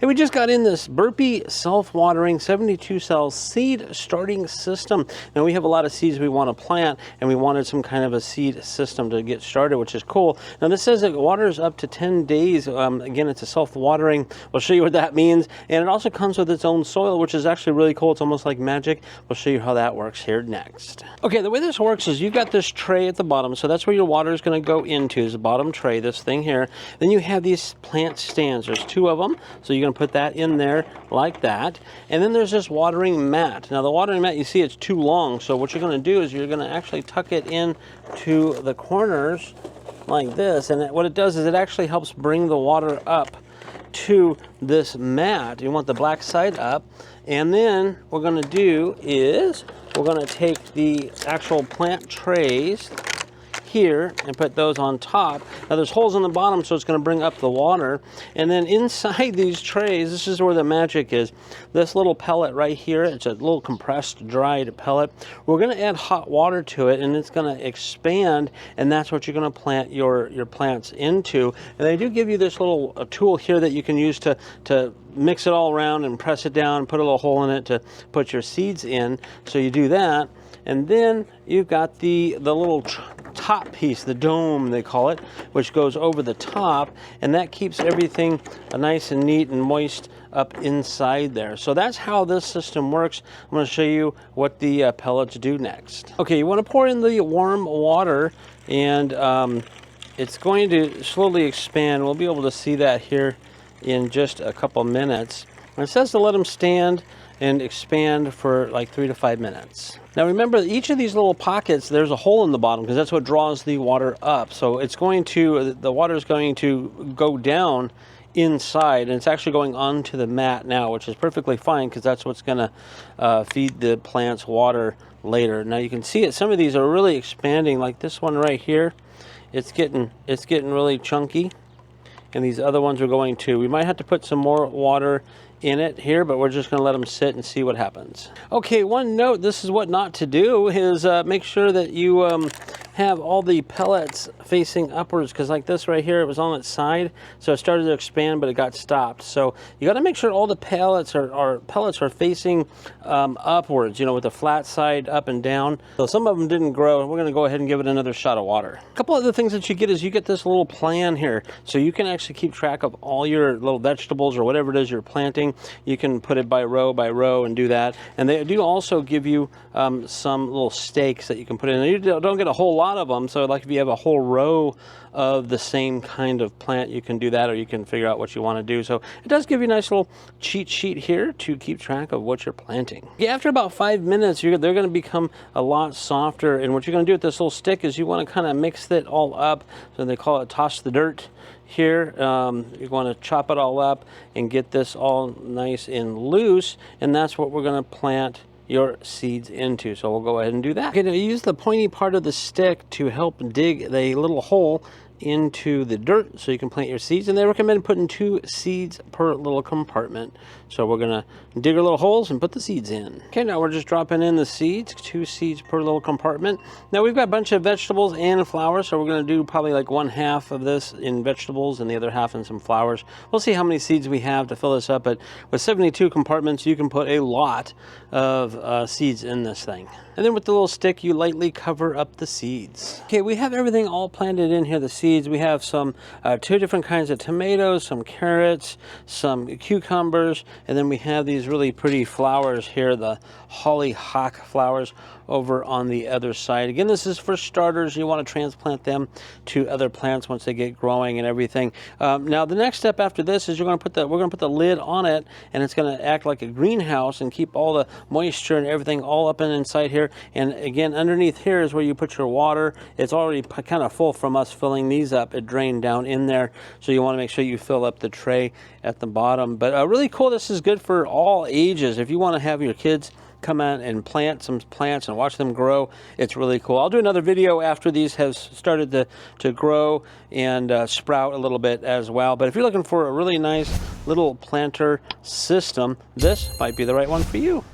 Hey, we just got in this Burpee self-watering 72-cell seed starting system. Now we have a lot of seeds we want to plant, and we wanted some kind of a seed system to get started, which is cool. Now this says it waters up to 10 days. Again, it's a self-watering. We'll show you what that means. And it also comes with its own soil, which is actually really cool. It's almost like magic. We'll show you how that works here next. Okay, the way this works is you've got this tray at the bottom. So that's where your water is going to go into, is the bottom tray, this thing here. Then you have these plant stands. There's 2 of them. So you're going to put that in there like that, and then there's this watering mat. Now the watering mat, you see it's too long, so what you're going to do is you're going to actually tuck it in to the corners like this, and what it does is it actually helps bring the water up to this mat. You want the black side up, and then what we're going to do is we're going to take the actual plant trays here and put those on top. Now there's holes in the bottom, so it's going to bring up the water, and then inside these trays, this is where the magic is. This little pellet right here, it's a little compressed dried pellet. We're going to add hot water to it, and it's going to expand, and that's what you're going to plant your plants into. And they do give you this little tool here that you can use to mix it all around and press it down, put a little hole in it to put your seeds in. So you do that, and then you've got the little top piece, the dome they call it, which goes over the top, and that keeps everything nice and neat and moist up inside there. So that's how this system works. I'm going to show you what the pellets do next. Okay, you want to pour in the warm water, and it's going to slowly expand. We'll be able to see that here in just a couple minutes. And it says to let them stand and expand for like 3 to 5 minutes. Now remember, each of these little pockets, there's a hole in the bottom because that's what draws the water up. So it's going to, the water is going to go down inside, and it's actually going onto the mat now, which is perfectly fine because that's what's going to feed the plants water later. Now you can see it, some of these are really expanding, like this one right here. It's getting really chunky, and these other ones are going too. We might have to put some more water in it here, but we're just going to let them sit and see what happens. Okay, one note, this is what not to do, is make sure that you have all the pellets facing upwards, because like this right here, it was on its side, so it started to expand, but it got stopped. So you got to make sure all the pellets are facing upwards, you know, with the flat side up and down. So some of them didn't grow. We're going to go ahead and give it another shot of water. A couple other things that you get is you get this little plan here, so you can actually keep track of all your little vegetables or whatever it is you're planting. You can put it by row and do that. And they do also give you some little stakes that you can put in. You don't get a whole lot of them, so like if you have a whole row of the same kind of plant, you can do that, or you can figure out what you want to do. So it does give you a nice little cheat sheet here to keep track of what you're planting. Yeah, after about 5 minutes, they're going to become a lot softer, and what you're going to do with this little stick is you want to kind of mix it all up. So they call it toss the dirt here. You want to chop it all up and get this all nice and loose, and that's what we're going to plant your seeds into. So we'll go ahead and do that. Okay, now use the pointy part of the stick to help dig the little hole into the dirt so you can plant your seeds, and they recommend putting 2 seeds per little compartment. So we're gonna dig our little holes and put the seeds in. Okay, now we're just dropping in the seeds, 2 seeds per little compartment. Now we've got a bunch of vegetables and flowers, so we're gonna do probably like 1/2 of this in vegetables and the other half in some flowers. We'll see how many seeds we have to fill this up, but with 72 compartments, you can put a lot of seeds in this thing. And then with the little stick, you lightly cover up the seeds. Okay, we have everything all planted in here, the seeds. We have some 2 different kinds of tomatoes, some carrots, some cucumbers, and then we have these really pretty flowers here, the hollyhock flowers over on the other side. Again, this is for starters. You want to transplant them to other plants once they get growing and everything. Now the next step after this is we're going to put the lid on it, and it's going to act like a greenhouse and keep all the moisture and everything all up and inside here. And again, underneath here is where you put your water. It's already kind of full from us filling these up. It drained down in there, so you want to make sure you fill up the tray at the bottom. But really cool. This is good for all ages. If you want to have your kids come out and plant some plants and watch them grow, it's really cool. I'll do another video after these have started to grow and sprout a little bit as well. But if you're looking for a really nice little planter system, this might be the right one for you.